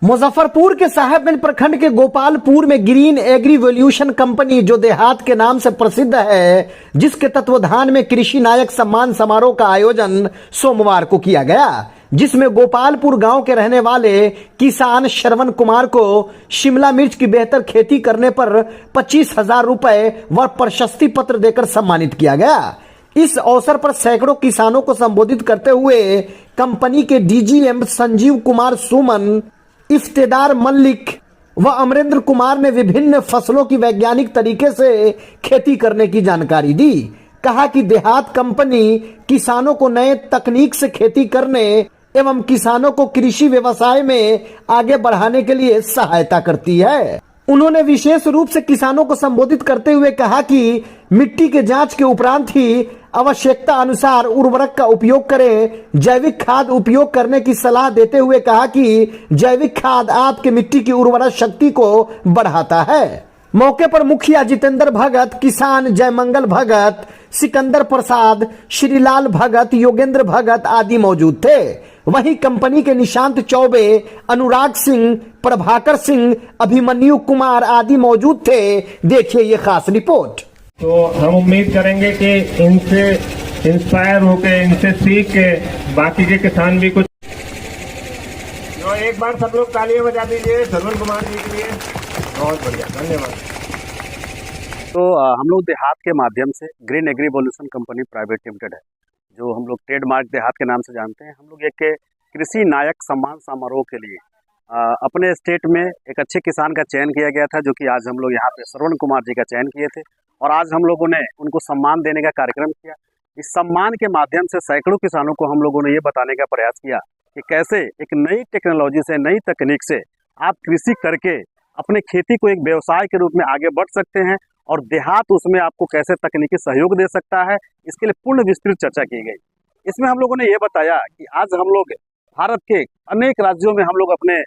मुजफ्फरपुर के साहेबगंज प्रखंड के गोपालपुर में ग्रीन एग्रीवोल्यूशन कंपनी जो देहात के नाम से प्रसिद्ध है, जिसके तत्वाधान में कृषि नायक सम्मान समारोह का आयोजन सोमवार को किया गया, जिसमें गोपालपुर गांव के रहने वाले किसान श्रवण कुमार को शिमला मिर्च की बेहतर खेती करने पर 25,000 रुपए व प्रशस्ति पत्र देकर सम्मानित किया गया। इस अवसर पर सैकड़ों किसानों को संबोधित करते हुए कंपनी के डीजीएम संजीव कुमार सुमन, इफ्तेदार मल्लिक व अमरेंद्र कुमार ने विभिन्न फसलों की वैज्ञानिक तरीके से खेती करने की जानकारी दी। कहा कि देहात कंपनी किसानों को नए तकनीक से खेती करने एवं किसानों को कृषि व्यवसाय में आगे बढ़ाने के लिए सहायता करती है। उन्होंने विशेष रूप से किसानों को संबोधित करते हुए कहा कि मिट्टी के जांच के उपरांत ही आवश्यकता अनुसार उर्वरक का उपयोग करें। जैविक खाद उपयोग करने की सलाह देते हुए कहा कि जैविक खाद आपके मिट्टी की उर्वरक शक्ति को बढ़ाता है। मौके पर मुखिया जितेंद्र भगत, किसान जयमंगल भगत, सिकंदर प्रसाद, श्रीलाल भगत, योगेंद्र भगत आदि मौजूद थे। वहीं कंपनी के निशांत चौबे, अनुराग सिंह, प्रभाकर सिंह, अभिमन्यु कुमार आदि मौजूद थे। देखिए ये खास रिपोर्ट। तो हम उम्मीद करेंगे कि इनसे इंस्पायर होकर, इनसे सीख के बाकी के किसान भी कुछ। तो एक बार सब लोग तालियां बजा दीजिए श्रवण कुमार जी के लिए। बहुत बढ़िया, धन्यवाद। तो हम लोग देहात के माध्यम से ग्रीन एग्रीवोल्यूशन कंपनी प्राइवेट लिमिटेड है, जो हम लोग ट्रेडमार्क देहात के नाम से जानते हैं। हम लोग एक कृषि नायक सम्मान समारोह के लिए अपने स्टेट में एक अच्छे किसान का चयन किया गया था, जो कि आज हम लोग यहाँ पे श्रवण कुमार जी का चयन किए थे और आज हम लोगों ने उनको सम्मान देने का कार्यक्रम किया। इस सम्मान के माध्यम से सैकड़ों किसानों को हम लोगों ने ये बताने का प्रयास किया कि कैसे एक नई टेक्नोलॉजी से, नई तकनीक से आप कृषि करके अपने खेती को एक व्यवसाय के रूप में आगे बढ़ सकते हैं और देहात उसमें आपको कैसे तकनीकी सहयोग दे सकता है, इसके लिए पूर्ण विस्तृत चर्चा की गई। इसमें हम लोगों ने ये बताया कि आज हम लोग भारत के अनेक राज्यों में हम लोग अपने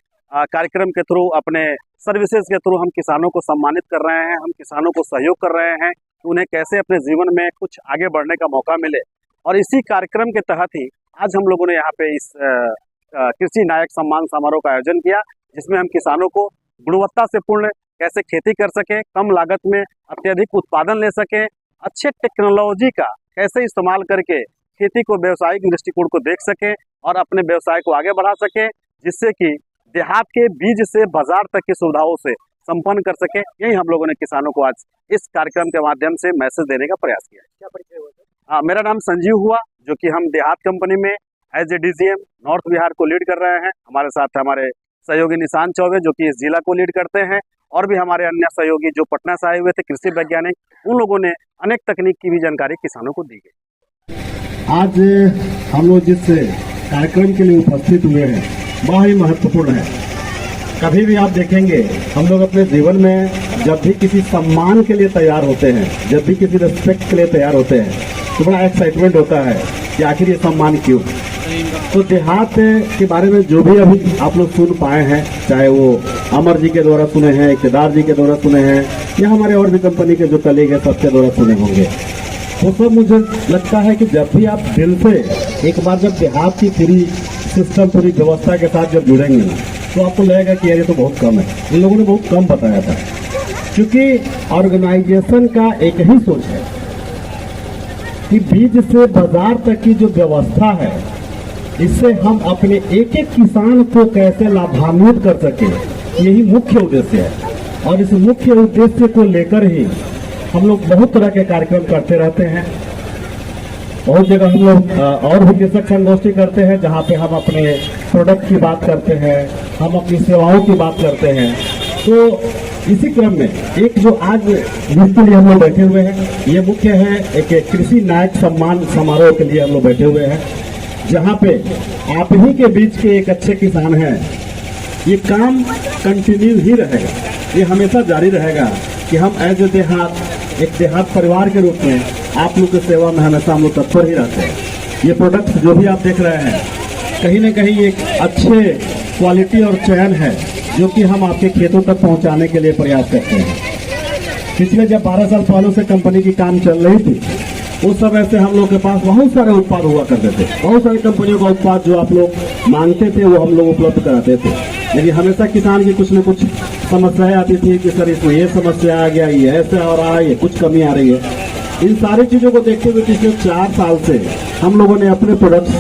कार्यक्रम के थ्रू, अपने सर्विसेज के थ्रू हम किसानों को सम्मानित कर रहे हैं, हम किसानों को सहयोग कर रहे हैं कि उन्हें कैसे अपने जीवन में कुछ आगे बढ़ने का मौका मिले। और इसी कार्यक्रम के तहत ही आज हम लोगों ने यहाँ पे इस कृषि नायक सम्मान समारोह का आयोजन किया, जिसमें हम किसानों को गुणवत्ता से पूर्ण कैसे खेती कर सकें, कम लागत में अत्यधिक उत्पादन ले सकें, अच्छे टेक्नोलॉजी का कैसे इस्तेमाल करके खेती को व्यावसायिक दृष्टिकोण को देख सकें और अपने व्यवसाय को आगे बढ़ा सकें, जिससे कि देहात के बीज से बाजार तक की सुविधाओं से संपन्न कर सके। यही हम लोगों ने किसानों को आज इस कार्यक्रम के माध्यम से मैसेज देने का प्रयास किया। क्या परिचय हुआ? मेरा नाम संजीव हुआ, जो कि हम देहात कंपनी में as a DGM North Bihar को लीड कर रहे हैं। हमारे साथ हमारे सहयोगी निशांत चौबे, जो कि इस जिला को लीड करते हैं, और भी हमारे अन्य सहयोगी जो पटना से आए हुए थे, कृषि वैज्ञानिक, उन लोगों ने अनेक तकनीक की भी जानकारी किसानों को दी गई। आज हम लोग जिस कार्यक्रम के लिए उपस्थित हुए हैं वह ही महत्वपूर्ण है। कभी भी आप देखेंगे हम लोग अपने जीवन में जब भी किसी सम्मान के लिए तैयार होते हैं, जब भी किसी रिस्पेक्ट के लिए तैयार होते हैं, तो बड़ा एक्साइटमेंट होता है कि आखिर ये सम्मान क्यों। तो देहात के बारे में जो भी अभी आप लोग सुन पाए हैं, चाहे वो अमर जी के द्वारा सुने हैं, इफ्तेदार जी के द्वारा सुने हैं, या हमारे और भी कंपनी के जो कलीग है सबके द्वारा सुने होंगे, वो सब मुझे लगता है कि जब भी आप दिल से एक बार जब देहात की पूरी सिस्टम, पूरी व्यवस्था के साथ जब जुड़ेंगे ना, तो आपको लगेगा कि यार ये तो बहुत कम है। इन लोगों ने बहुत कम बताया था, क्योंकि ऑर्गेनाइजेशन का एक ही सोच है कि बीज से बाजार तक की जो व्यवस्था है, इससे हम अपने एक एक किसान को कैसे लाभान्वित कर सके, यही मुख्य उद्देश्य है। और इस मुख्य उद्देश्य को लेकर ही हम लोग बहुत तरह के कार्यक्रम करते रहते हैं। बहुत जगह हम लोग और भी कृषक संगोष्ठी करते हैं, जहाँ पे हम अपने प्रोडक्ट की बात करते हैं, हम अपनी सेवाओं की बात करते हैं। तो इसी क्रम में एक जो आज जिसके लिए हम लोग बैठे हुए हैं, ये मुख्य है एक कृषि नायक सम्मान समारोह के लिए हम लोग बैठे हुए हैं, जहाँ पे आप ही के बीच के एक अच्छे किसान हैं। ये काम कंटिन्यू ही रहेगा, ये हमेशा जारी रहेगा कि हम एज ए देहात, एक देहात परिवार के रूप में आप लोग की सेवा में हमेशा हम लोग तत्पर ही रहते हैं। ये प्रोडक्ट जो भी आप देख रहे हैं, कहीं न कहीं एक अच्छे क्वालिटी और चयन है, जो कि हम आपके खेतों तक पहुंचाने के लिए प्रयास करते हैं। पिछले जब 12 साल पहले से कंपनी की काम चल रही थी, उस समय से हम लोग के पास बहुत सारे उत्पाद हुआ करते थे। बहुत सारी कंपनियों का उत्पाद जो आप लोग मांगते थे वो हम लोग उपलब्ध कराते थे। लेकिन हमेशा किसान की कुछ न कुछ समस्याएं आती थी कि सर इसमें ये समस्या आ गया, ये ऐसा हो रहा है, ये कुछ कमी आ रही है। इन सारी चीजों को देखते हुए पिछले 4 साल से हम लोगों ने अपने प्रोडक्ट्स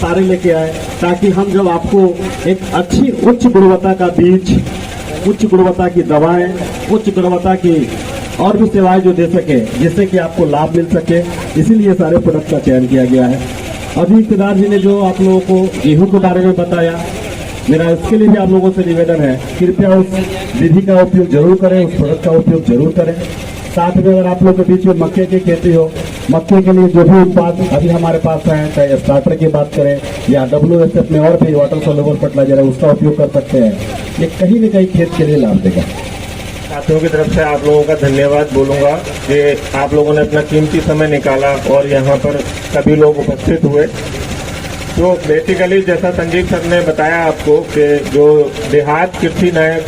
सारे लेके आए, ताकि हम जब आपको एक अच्छी उच्च गुणवत्ता का बीज, उच्च गुणवत्ता की दवाएं, उच्च गुणवत्ता की और भी सेवाएं जो दे सके, जिससे कि आपको लाभ मिल सके, इसीलिए सारे प्रोडक्ट का चयन किया गया है। अभी इक़्तिदार जी ने जो आप लोगों को गेहूं के बारे में बताया, मेरा इसके लिए भी आप लोगों से निवेदन है, कृपया उस विधि का उपयोग जरूर करें, उस प्रोडक्ट का उपयोग जरूर करें। साथ में अगर आप लोग के बीच में मक्के की खेती हो, मक्के के लिए जो भी उत्पाद अभी हमारे पास है, चाहे स्टार्टर की बात करें या WSF में और भी वाटर सोल्यूबल फर्टिलाइजर है, उसका उपयोग कर सकते हैं। ये कहीं न कहीं खेत के लिए लाभ देगा। साथियों की तरफ से आप लोगों का धन्यवाद बोलूंगा कि आप लोगों ने अपना कीमती समय निकाला और यहाँ पर सभी लोग उपस्थित हुए। तो बेसिकली जैसा संजीव सर ने बताया आपको कि जो देहात कृषि नायक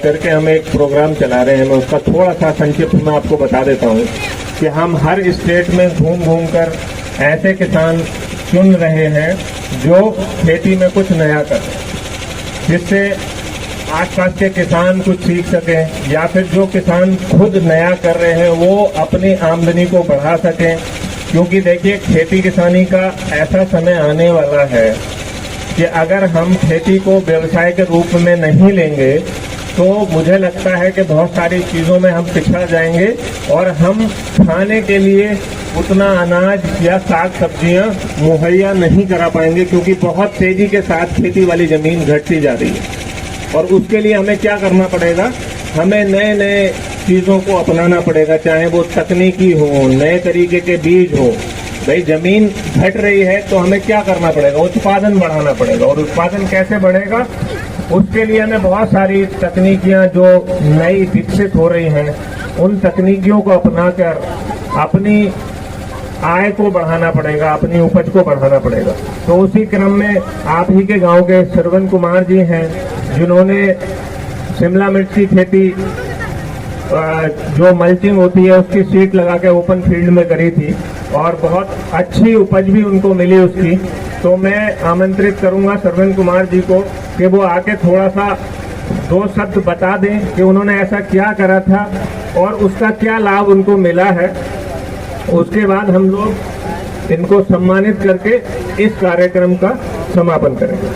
करके हम एक प्रोग्राम चला रहे हैं, मैं उसका थोड़ा सा संक्षिप्त में आपको बता देता हूँ कि हम हर स्टेट में घूम घूम कर ऐसे किसान चुन रहे हैं जो खेती में कुछ नया कर रहे हैं, जिससे आसपास के किसान कुछ सीख सकें, या फिर जो किसान खुद नया कर रहे हैं वो अपनी आमदनी को बढ़ा सकें। क्योंकि देखिए, खेती किसानी का ऐसा समय आने वाला है कि अगर हम खेती को व्यवसाय के रूप में नहीं लेंगे तो मुझे लगता है कि बहुत सारी चीज़ों में हम पिछड़ जाएंगे और हम खाने के लिए उतना अनाज या साग सब्जियां मुहैया नहीं करा पाएंगे, क्योंकि बहुत तेजी के साथ खेती वाली जमीन घटती जा रही है। और उसके लिए हमें क्या करना पड़ेगा, हमें नए नए चीज़ों को अपनाना पड़ेगा, चाहे वो तकनीकी हो, नए तरीके के बीज हो। भाई जमीन घट रही है तो हमें क्या करना पड़ेगा, उत्पादन बढ़ाना पड़ेगा। और उत्पादन कैसे बढ़ेगा, उसके लिए हमें बहुत सारी तकनीकियां जो नई विकसित हो रही हैं, उन तकनीकियों को अपनाकर अपनी आय को बढ़ाना पड़ेगा, अपनी उपज को बढ़ाना पड़ेगा। तो उसी क्रम में आप ही के गांव के श्रवण कुमार जी हैं, जिन्होंने शिमला मिर्च की खेती जो मल्चिंग होती है उसकी सीट लगा के ओपन फील्ड में करी थी और बहुत अच्छी उपज भी उनको मिली उसकी। तो मैं आमंत्रित करूंगा श्रवण कुमार जी को कि वो आके थोड़ा सा 2 शब्द बता दें कि उन्होंने ऐसा क्या करा था और उसका क्या लाभ उनको मिला है। उसके बाद हम लोग इनको सम्मानित करके इस कार्यक्रम का समापन करेंगे।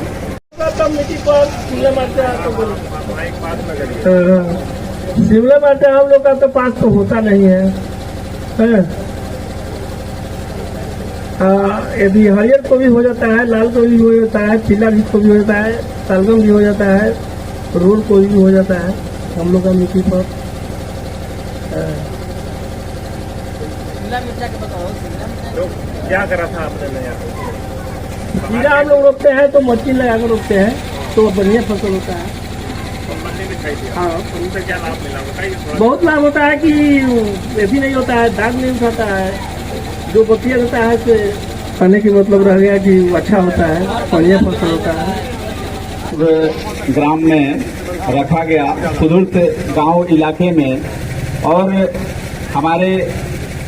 शिमला मिर्च हम लोग का तो पास तो होता नहीं है, यदि हरियर को भी हो जाता है, लाल को भी हो जाता है, पीला भी को भी हो जाता है, सलगम भी हो जाता है, रोल को भी हो जाता है हम लोग का मिट्टी पर। तो क्या करा था आपने नया? खीरा हम लोग रोपते हैं तो मशीन लगा कर रोपते हैं तो बढ़िया फसल होता है। हाँ, उनसे क्या लाभ मिला बताइए थोड़ा। बहुत लाभ होता है कि ये भी नहीं होता है, दाग नहीं उठाता है, जो बतिया रहता है से खाने की मतलब रह गया कि अच्छा होता है, बढ़िया फसल होता है। ग्राम में रखा गया सुदूर गांव इलाके में, और हमारे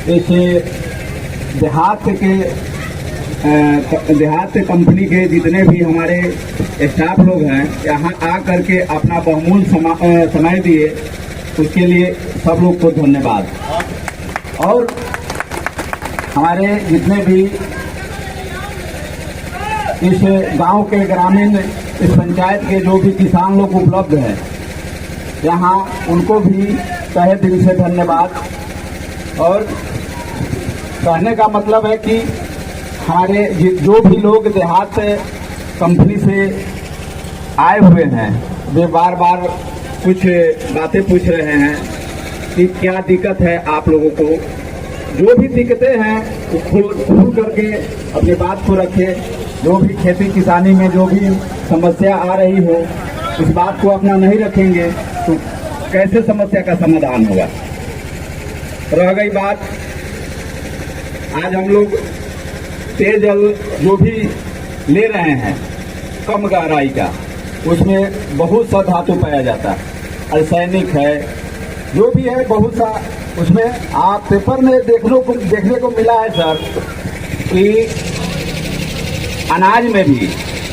इस देहात कंपनी के जितने भी हमारे स्टाफ लोग हैं यहाँ आ करके अपना बहुमूल्य समय दिए, उसके लिए सब लोग को धन्यवाद। और हमारे जितने भी इस गांव के ग्रामीण इस पंचायत के जो भी किसान लोग उपलब्ध हैं यहाँ, उनको भी तहे दिल से धन्यवाद। और कहने का मतलब है कि हमारे जो भी लोग देहात कंपनी से आए हुए हैं वे बार बार कुछ बातें पूछ रहे हैं कि क्या दिक्कत है आप लोगों को। जो भी दिक्कतें हैं वो खुल करके अपनी बात को रखें। जो भी खेती किसानी में जो भी समस्या आ रही हो, इस बात को अपना नहीं रखेंगे तो कैसे समस्या का समाधान होगा। रह गई बात, आज हम लोग पेयजल जो भी ले रहे हैं कम गहराई का, उसमें बहुत सा धातु पाया जाता है, अर्सेनिक है, जो भी है बहुत सा उसमें। आप पेपर में देखने को मिला है सर कि अनाज में भी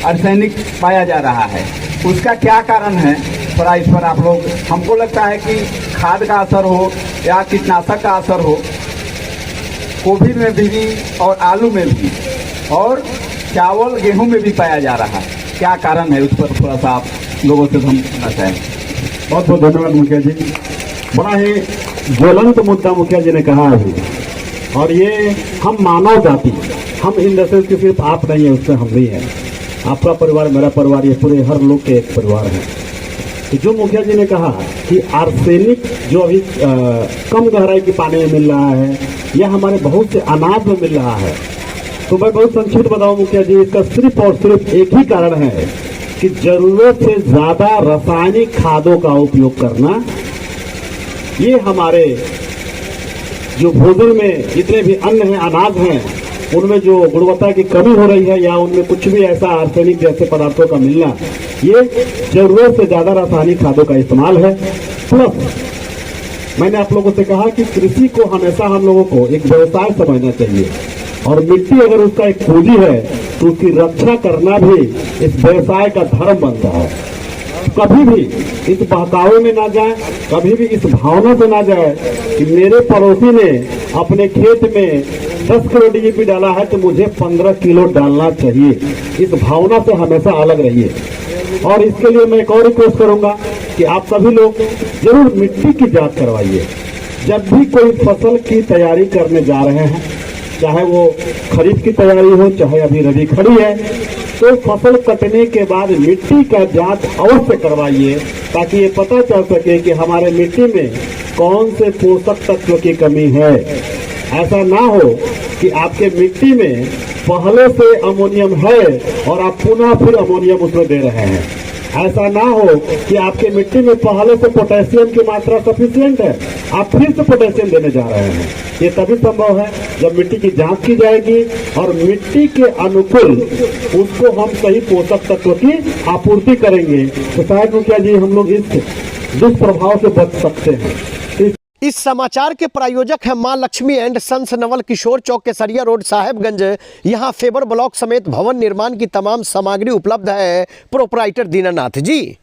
अर्सेनिक पाया जा रहा है। उसका क्या कारण है, थोड़ा इस पर आप लोग, हमको लगता है कि खाद का असर हो या कीटनाशक का असर हो, गोभी में भी और आलू में भी और चावल गेहूं में भी पाया जा रहा है। क्या कारण है, उस पर थोड़ा सा आप लोगों से हम सुनना चाहेंगे। बहुत बहुत धन्यवाद मुखिया जी। बड़ा ही ज्वलंत मुद्दा मुखिया जी ने कहा अभी, और ये हम मानव जाति, हम इन देशों की सिर्फ आप नहीं है, उसमें हम भी हैं। आपका परिवार, मेरा परिवार, ये पूरे हर लोग के एक परिवार है। तो जो मुखिया जी ने कहा कि आर्सेनिक जो अभी कम गहराई के पानी में मिल रहा है, यह हमारे बहुत से अनाज में मिल रहा है, तो मैं बहुत संक्षिप्त बताऊं मुखिया जी, इसका सिर्फ और सिर्फ एक ही कारण है कि जरूरत से ज्यादा रासायनिक खादों का उपयोग करना। ये हमारे जो भोजन में जितने भी अन्न हैं, अनाज हैं, उनमें जो गुणवत्ता की कमी हो रही है या उनमें कुछ भी ऐसा आर्सेनिक जैसे पदार्थों का मिलना, ये जरूरत से ज्यादा रासायनिक खादों का इस्तेमाल है। प्लस मैंने आप लोगों से कहा कि कृषि को हमेशा हम लोगों को एक व्यवसाय समझना चाहिए, और मिट्टी अगर उसका एक पूंजी है तो उसकी रक्षा करना भी इस व्यवसाय का धर्म बनता है। कभी भी इस बहकावे में ना जाए, कभी भी इस भावना से ना जाए कि मेरे पड़ोसी ने अपने खेत में 10 किलो डीएपी डाला है तो मुझे 15 किलो डालना चाहिए। इस भावना से हमेशा अलग रहिए। और इसके लिए मैं एक और रिक्वेस्ट करूंगा कि आप सभी लोग जरूर मिट्टी की जांच करवाइए। जब भी कोई फसल की तैयारी करने जा रहे हैं, चाहे वो खरीफ की तैयारी हो, चाहे अभी रबी खड़ी है, तो फसल कटने के बाद मिट्टी का जांच अवश्य करवाइए, ताकि ये पता चल सके कि हमारे मिट्टी में कौन से पोषक तत्व की कमी है। ऐसा ना हो कि आपके मिट्टी में पहले से अमोनियम है और आप पुनः फिर अमोनियम उसमें दे रहे हैं। ऐसा ना हो कि आपके मिट्टी में पहले से पोटेशियम की मात्रा सफिशिएंट है, आप फिर से पोटेशियम देने जा रहे हैं। ये तभी संभव है जब मिट्टी की जांच की जाएगी और मिट्टी के अनुकूल उसको हम सही पोषक तत्व की आपूर्ति करेंगे, तो शायद मुखिया जी हम लोग इस दुष्प्रभाव से बच सकते हैं। इस समाचार के प्रायोजक हैं Maa Laxmi and sons, Naval Kishore Chowk, Kesariya road, Sahebganj. यहां फेबर ब्लॉक समेत भवन निर्माण की तमाम सामग्री उपलब्ध है। प्रोपराइटर दीनानाथ जी।